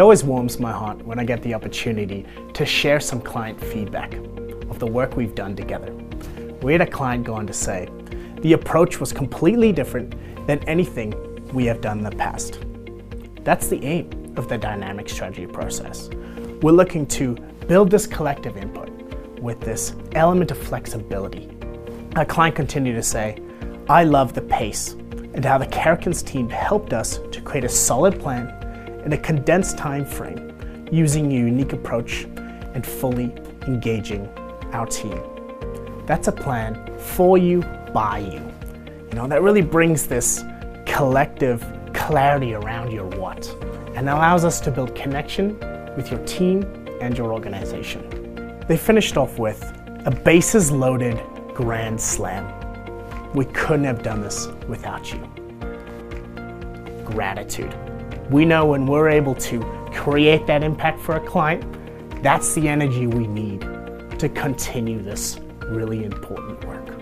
It always warms my heart when I get the opportunity to share some client feedback of the work we've done together. We had a client go on to say, the approach was completely different than anything we have done in the past. That's the aim of the dynamic strategy process. We're looking to build this collective input with this element of flexibility. Our client continued to say, I love the pace and how the Karrikins team helped us to create a solid plan in a condensed time frame using a unique approach and fully engaging our team. That's a plan for you, by you. That really brings this collective clarity around your what and allows us to build connection with your team and your organization. They finished off with a bases loaded grand slam. We couldn't have done this without you. Gratitude. We know when we're able to create that impact for a client, that's the energy we need to continue this really important work.